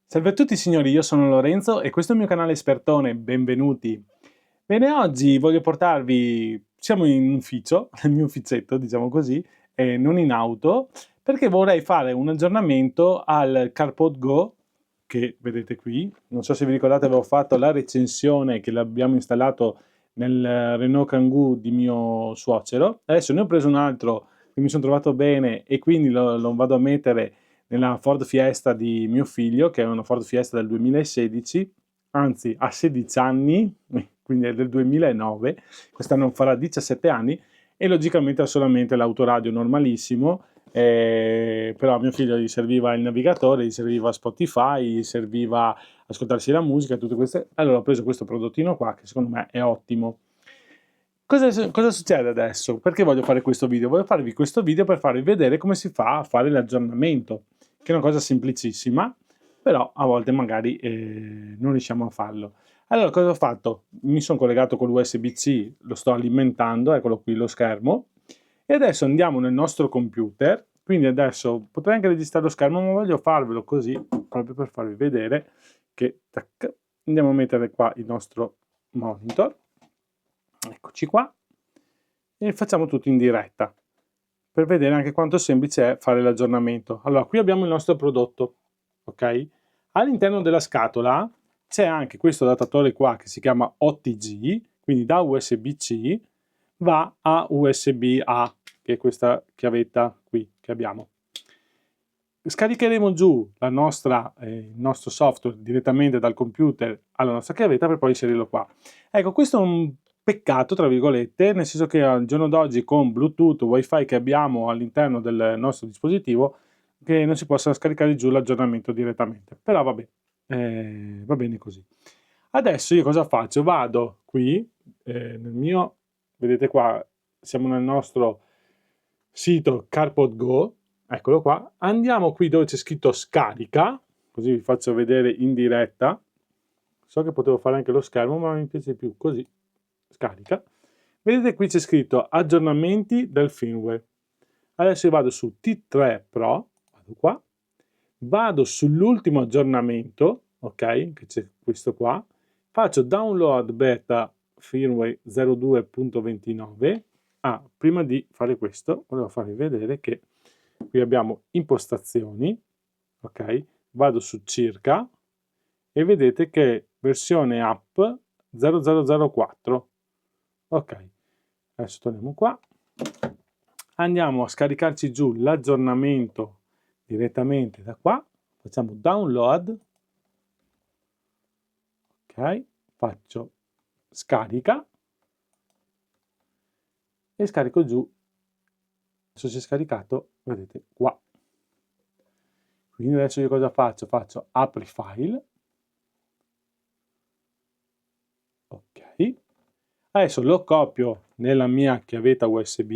Salve a tutti signori, io sono Lorenzo e questo è il mio canale Espertone, benvenuti. Bene, oggi voglio portarvi, siamo in ufficio, nel mio ufficetto diciamo così, e non in auto, perché vorrei fare un aggiornamento al CarPod Go, che vedete qui. Non so se vi ricordate, avevo fatto la recensione che l'abbiamo installato nel Renault Kangoo di mio suocero. Adesso ne ho preso un altro che mi sono trovato bene e quindi lo vado a mettere nella Ford Fiesta di mio figlio, che è una Ford Fiesta del 2016, anzi ha 16 anni, quindi è del 2009, quest'anno farà 17 anni, e logicamente ha solamente l'autoradio normalissimo, però a mio figlio gli serviva il navigatore, gli serviva Spotify, gli serviva ascoltarsi la musica, tutte queste. Allora ho preso questo prodottino qua, che secondo me è ottimo. Cosa succede adesso? Perché voglio fare questo video? Voglio farvi questo video per farvi vedere come si fa a fare l'aggiornamento, che è una cosa semplicissima, però a volte magari non riusciamo a farlo. Allora, cosa ho fatto? Mi sono collegato con l'USB-C, lo sto alimentando, eccolo qui lo schermo, e adesso andiamo nel nostro computer, quindi adesso potrei anche registrare lo schermo, ma voglio farvelo così, proprio per farvi vedere che tac, andiamo a mettere qua il nostro monitor. Eccoci qua e facciamo tutto in diretta per vedere anche quanto semplice è fare l'aggiornamento. Allora, qui abbiamo il nostro prodotto, ok? All'interno della scatola c'è anche questo adattatore qua che si chiama OTG, quindi da USB-C va a USB-A, che è questa chiavetta qui che abbiamo. Scaricheremo giù il nostro software direttamente dal computer alla nostra chiavetta per poi inserirlo qua. Ecco, questo è un peccato, tra virgolette, nel senso che al giorno d'oggi con Bluetooth, Wi-Fi che abbiamo all'interno del nostro dispositivo, che non si possa scaricare giù l'aggiornamento direttamente. Però vabbè, va bene così. Adesso io cosa faccio? Vado qui, nel mio, vedete qua, siamo nel nostro sito CarPod Go, eccolo qua, andiamo qui dove c'è scritto scarica, così vi faccio vedere in diretta. So che potevo fare anche lo schermo, ma mi piace più così. Scarica. Vedete qui c'è scritto aggiornamenti del firmware. Adesso io vado su T3 Pro, vado qua, vado sull'ultimo aggiornamento, ok, che c'è questo qua, faccio download beta firmware 02.29. Prima di fare questo volevo farvi vedere che qui abbiamo impostazioni, ok, vado su circa e vedete che versione app 0004. Ok, adesso torniamo qua, andiamo a scaricarci giù l'aggiornamento direttamente da qua, facciamo download, ok, faccio scarica e scarico giù. Adesso si è scaricato, vedete qua. Quindi adesso io cosa faccio? Faccio apri file, ok, adesso lo copio nella mia chiavetta USB,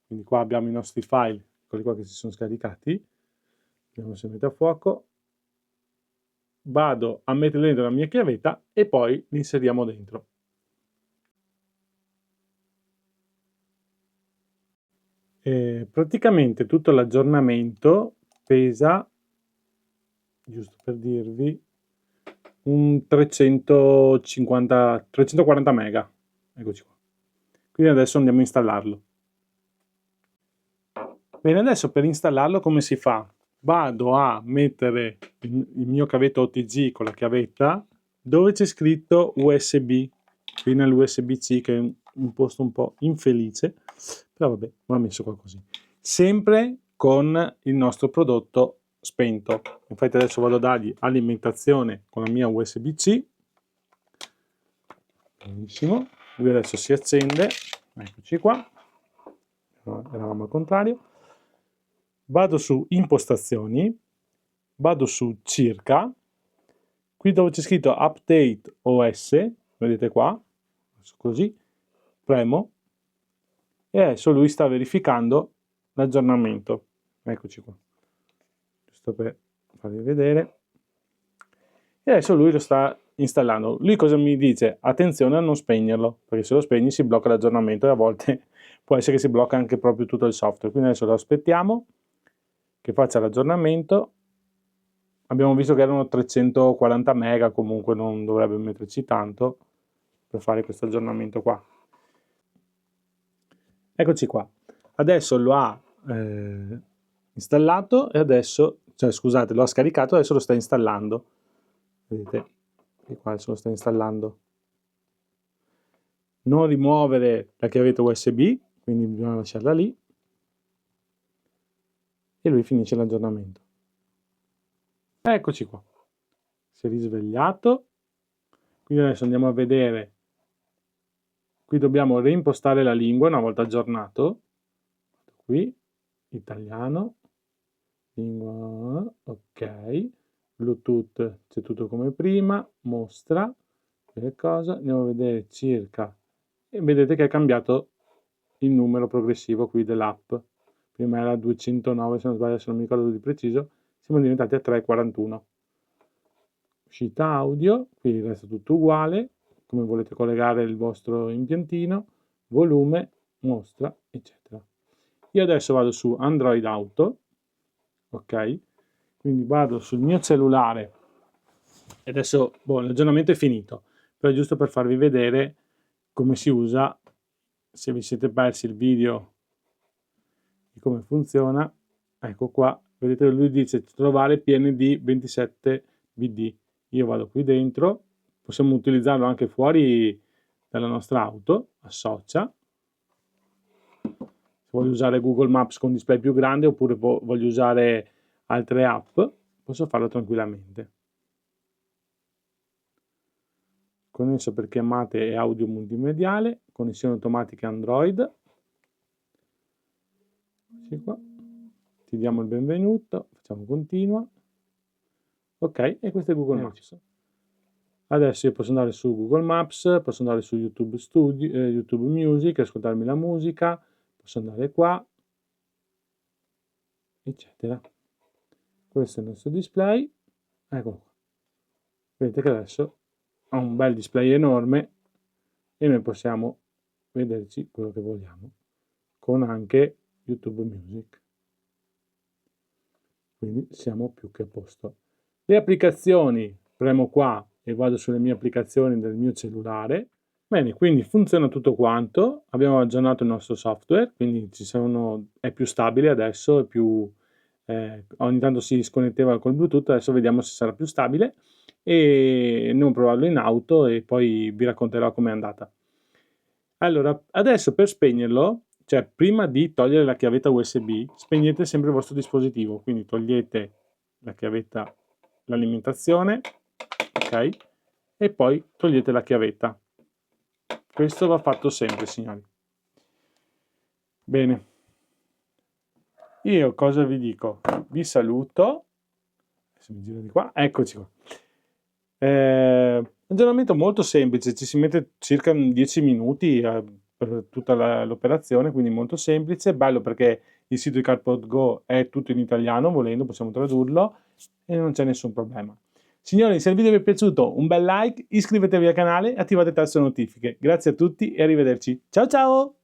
quindi qua abbiamo i nostri file, quelli qua che si sono scaricati, vediamo se mette a fuoco, vado a mettere dentro la mia chiavetta e poi li inseriamo dentro. Praticamente tutto l'aggiornamento pesa, giusto per dirvi, un 340 mega, eccoci qua. Quindi adesso andiamo a installarlo. Bene, adesso per installarlo come si fa? Vado a mettere il mio cavetto OTG con la chiavetta dove c'è scritto USB, qui nell'USB-C che è un posto un po' infelice, però vabbè, va messo qua così. Sempre con il nostro prodotto spento. Infatti adesso vado a dargli alimentazione con la mia USB-C. Benissimo, lui adesso si accende, eccoci qua, eravamo al contrario. Vado su impostazioni, vado su circa, qui dove c'è scritto update OS, vedete qua, così, premo e adesso lui sta verificando l'aggiornamento. Eccoci qua, giusto per farvi vedere. E adesso lui lo sta installando. Lui cosa mi dice? Attenzione a non spegnerlo, perché se lo spegni si blocca l'aggiornamento e a volte può essere che si blocca anche proprio tutto il software. Quindi adesso lo aspettiamo che faccia l'aggiornamento. Abbiamo visto che erano 340 mega, comunque non dovrebbe metterci tanto per fare questo aggiornamento qua. Eccoci qua. Adesso lo ha installato e adesso, cioè scusate, lo ha scaricato, adesso lo sta installando. Vedete? E qua adesso lo sta installando. Non rimuovere la chiavetta USB, quindi bisogna lasciarla lì. E lui finisce l'aggiornamento. Eccoci qua. Si è risvegliato. Quindi adesso andiamo a vedere. Qui dobbiamo reimpostare la lingua una volta aggiornato. Qui, italiano, lingua, ok. Bluetooth c'è tutto come prima, mostra le cose, andiamo a vedere circa e vedete che è cambiato il numero progressivo qui dell'app. Prima era 209 se non sbaglio, se non mi ricordo di preciso, siamo diventati a 341. Uscita audio, qui resta tutto uguale, come volete collegare il vostro impiantino, volume, mostra, eccetera. Io adesso vado su Android Auto, ok? Quindi vado sul mio cellulare e adesso l'aggiornamento è finito, però è giusto per farvi vedere come si usa, se vi siete persi il video di come funziona. Ecco qua, vedete lui dice trovare PND 27BD. Io vado qui dentro, possiamo utilizzarlo anche fuori dalla nostra auto, associa. Se voglio usare Google Maps con display più grande oppure voglio usare altre app, posso farlo tranquillamente. Connesso per chiamate e audio multimediale, connessione automatica Android. Qua. Ti diamo il benvenuto, facciamo continua. Ok, e questo è Google Maps. Adesso io posso andare su Google Maps, posso andare su YouTube Studio, YouTube Music, ascoltarmi la musica, posso andare qua, eccetera. Questo è il nostro display, eccolo qua. Vedete che adesso ha un bel display enorme e noi possiamo vederci quello che vogliamo, con anche YouTube Music. Quindi siamo più che a posto. Le applicazioni, premo qua e vado sulle mie applicazioni del mio cellulare. Bene, quindi funziona tutto quanto, abbiamo aggiornato il nostro software, quindi è più stabile adesso, è più, ogni tanto si sconnetteva col Bluetooth, adesso vediamo se sarà più stabile e andiamo a provarlo in auto e poi vi racconterò com'è andata. Allora, adesso per spegnerlo, cioè prima di togliere la chiavetta USB, spegnete sempre il vostro dispositivo, quindi togliete la chiavetta, l'alimentazione, ok? E poi togliete la chiavetta. Questo va fatto sempre, signori. Bene. Io cosa vi dico? Vi saluto. Adesso mi giro di qua. Eccoci qua. Aggiornamento molto semplice, ci si mette circa 10 minuti per tutta l'operazione, quindi molto semplice, bello perché il sito di CarPod Go è tutto in italiano, volendo possiamo tradurlo e non c'è nessun problema. Signori, se il video vi è piaciuto, un bel like, iscrivetevi al canale e attivate le tasto notifiche. Grazie a tutti e arrivederci. Ciao ciao!